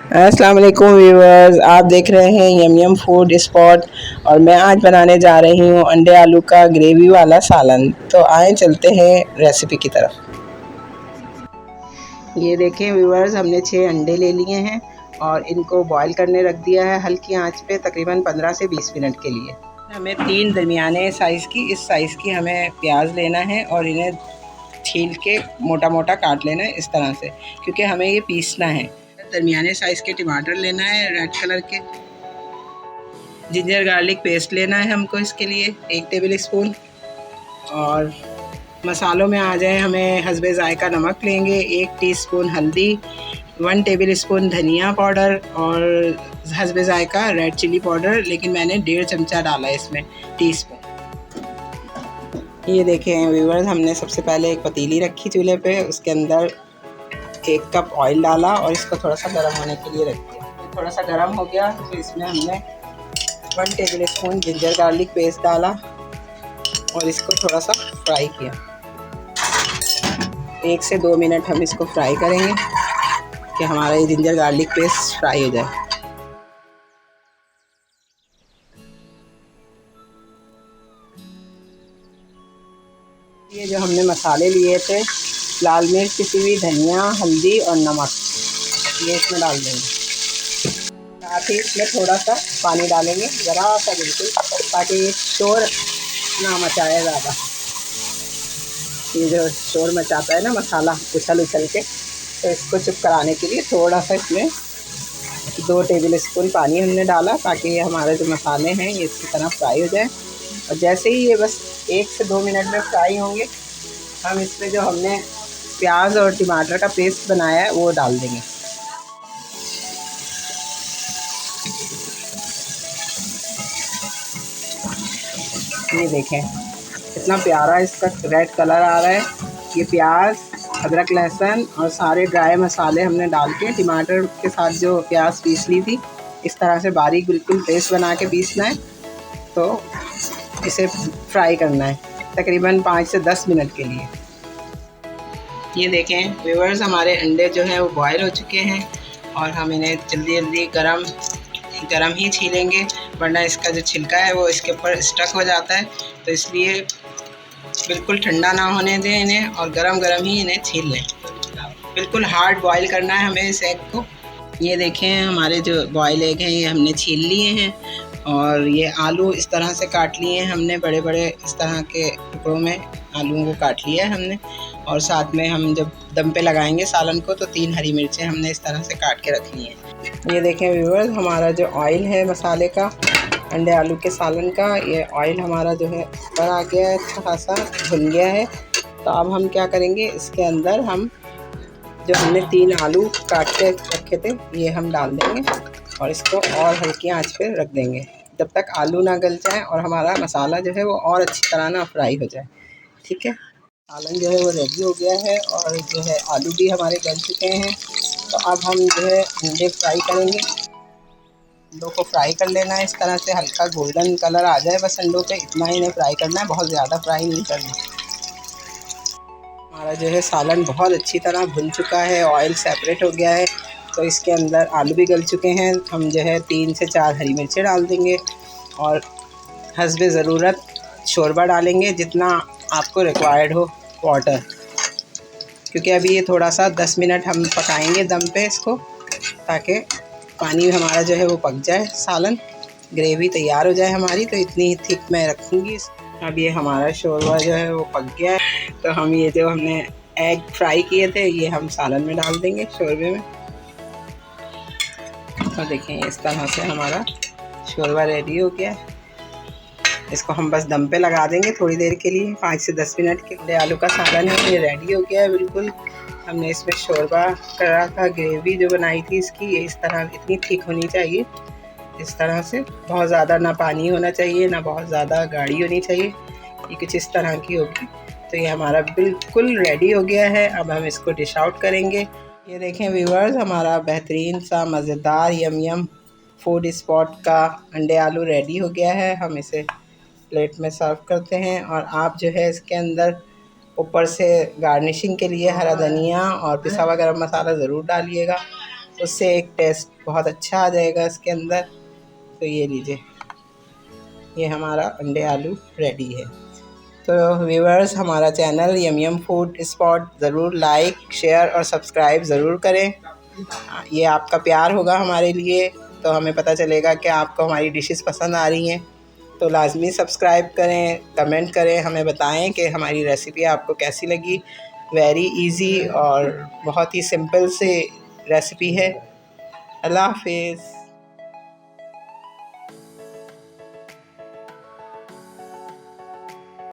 अस्सलाम वालेकुम व्यूअर्स, आप देख रहे हैं यम यम फूड स्पॉट। और मैं आज बनाने जा रही हूँ अंडे आलू का ग्रेवी वाला सालन। तो आए चलते हैं रेसिपी की तरफ। ये देखें व्यूअर्स, हमने 6 अंडे ले लिए हैं और इनको बॉईल करने रख दिया है हल्की आंच पे तकरीबन 15 से 20 मिनट के लिए। हमें 3 दरमियाने साइज़ की इस साइज़ की हमें प्याज लेना है और इन्हें छील के मोटा मोटा काट लेना है इस तरह से, क्योंकि हमें ये पीसना है। दरमियाने साइज़ के टमाटर लेना है रेड कलर के। जिंजर गार्लिक पेस्ट लेना है हमको इसके लिए 1 टेबल स्पून। और मसालों में आ जाए, हमें हस्बे ज़ायका नमक लेंगे, 1 टीस्पून हल्दी, 1 टेबल स्पून धनिया पाउडर और हस्बे ज़ायका रेड चिली पाउडर, लेकिन मैंने 1.5 चमचा डाला है इसमें टीस्पून। ये देखें व्यूअर्स, हमने सबसे पहले एक पतीली रखी चूल्हे पे, उसके अंदर 1 कप ऑयल डाला और इसको थोड़ा सा गर्म होने के लिए रख दिया। थोड़ा सा गर्म हो गया तो इसमें हमने 1 table spoon ginger garlic paste डाला और इसको थोड़ा सा फ्राई किया। 1 से 2 मिनट हम इसको फ्राई करेंगे कि हमारा ये जिंजर गार्लिक पेस्ट फ्राई हो जाए। ये जो हमने मसाले लिए थे, लाल मिर्च पिसी हुई, धनिया, हल्दी और नमक, ये इसमें डाल देंगे। साथ ही इसमें थोड़ा सा पानी डालेंगे, ज़रा सा बिल्कुल, ताकि ये शोर ना मचाए ज़्यादा। ये जो शोर मचाता है ना मसाला उछल उछल के, तो इसको चुप कराने के लिए थोड़ा सा इसमें 2 टेबल स्पून पानी हमने डाला, ताकि ये हमारे जो मसाले हैं ये इसकी तरह फ्राई हो जाए। और जैसे ही ये बस 1 से 2 मिनट में फ्राई होंगे, हम इसमें जो हमने प्याज और टमाटर का पेस्ट बनाया है वो डाल देंगे। ये देखें कितना प्यारा इसका रेड कलर आ रहा है। ये प्याज, अदरक, लहसुन और सारे ड्राई मसाले हमने डाल के टमाटर के साथ जो प्याज पीस ली थी, इस तरह से बारीक बिल्कुल पेस्ट बना के पीसना है। तो इसे फ्राई करना है तकरीबन 5 से 10 मिनट के लिए। ये देखें व्यूअर्स, हमारे अंडे जो हैं वो बॉयल हो चुके हैं और हम इन्हें जल्दी जल्दी गरम ही छीलेंगे, वरना इसका जो छिलका है वो इसके ऊपर स्टक हो जाता है। तो इसलिए बिल्कुल ठंडा ना होने दें इन्हें और गरम गरम ही इन्हें छील लें। बिल्कुल हार्ड बॉईल करना है हमें इस एग को। ये देखें हमारे जो बॉयल एग हैं ये हमने छील लिए हैं और ये आलू इस तरह से काट लिए हैं हमने, बड़े बड़े इस तरह के टुकड़ों में आलूओं को काट लिया है हमने। और साथ में हम जब दम पे लगाएंगे सालन को, तो 3 हरी मिर्चें हमने इस तरह से काट के रख ली हैं। ये देखें व्यूअर्स, हमारा जो ऑयल है मसाले का, अंडे आलू के सालन का, ये ऑयल हमारा जो है ऊपर आ गया है, अच्छा खासा भुन गया है। तो अब हम क्या करेंगे, इसके अंदर हम जो हमने 3 आलू काट के रखे थे ये हम डाल देंगे और इसको और हल्की आंच पे रख देंगे जब तक आलू ना गल जाए और हमारा मसाला जो है वो और अच्छी तरह ना फ्राई हो जाए। ठीक है, सालन जो है वो रेडी हो गया है और जो है आलू भी हमारे गल चुके हैं। तो अब हम जो है अंडे फ्राई करेंगे। अंडों को फ्राई कर लेना है इस तरह से, हल्का गोल्डन कलर आ जाए बस अंडों पे, इतना ही इन्हें फ्राई करना है, बहुत ज़्यादा फ्राई नहीं करना। हमारा जो है सालन बहुत अच्छी तरह भुन चुका है, ऑयल सेपरेट हो गया है। तो इसके अंदर आलू भी गल चुके हैं। हम जो है 3 से 4 हरी मिर्चें डाल देंगे और हस्बे ज़रूरत शोरबा डालेंगे, जितना आपको रिक्वायर्ड हो वाटर, क्योंकि अभी ये थोड़ा सा 10 मिनट हम पकाएंगे दम पे इसको, ताकि पानी हमारा जो है वो पक जाए, सालन ग्रेवी तैयार हो जाए हमारी। तो इतनी थिक मैं रखूँगी। अब ये हमारा शोरबा जो है वो पक गया है। तो हम ये जो हमने एग फ्राई किए थे ये हम सालन में डाल देंगे, शोरबे में। तो देखें इस तरह से हमारा शोरबा रेडी हो गया है। इसको हम बस दम पे लगा देंगे थोड़ी देर के लिए, 5 से 10 मिनट के लिए। आलू का सालन है ये रेडी हो गया है बिल्कुल। हमने इसमें शोरबा करा था, ग्रेवी जो बनाई थी इसकी, ये इस तरह इतनी थिक होनी चाहिए, इस तरह से। बहुत ज़्यादा ना पानी होना चाहिए, ना बहुत ज़्यादा गाढ़ी होनी चाहिए, ये कुछ इस तरह की होगी। तो ये हमारा बिल्कुल रेडी हो गया है। अब हम इसको डिश आउट करेंगे। ये देखें व्यूअर्स, हमारा बेहतरीन सा मज़ेदार यम यम फूड स्पॉट का अंडे आलू रेडी हो गया है। हम इसे प्लेट में सर्व करते हैं और आप जो है इसके अंदर ऊपर से गार्निशिंग के लिए हरा धनिया और पिसा हुआ गरम मसाला ज़रूर डालिएगा। उससे एक टेस्ट बहुत अच्छा आ जाएगा इसके अंदर। तो ये लीजिए, ये हमारा अंडे आलू रेडी है। तो व्यूअर्स, हमारा चैनल यम यम फूड स्पॉट ज़रूर लाइक, शेयर और सब्सक्राइब ज़रूर करें। ये आपका प्यार होगा हमारे लिए, तो हमें पता चलेगा कि आपको हमारी डिशेस पसंद आ रही हैं। तो लाज़मी सब्सक्राइब करें, कमेंट करें, हमें बताएं कि हमारी रेसिपी आपको कैसी लगी। वेरी इजी और बहुत ही सिंपल से रेसिपी है। अल्लाह हाफिज़।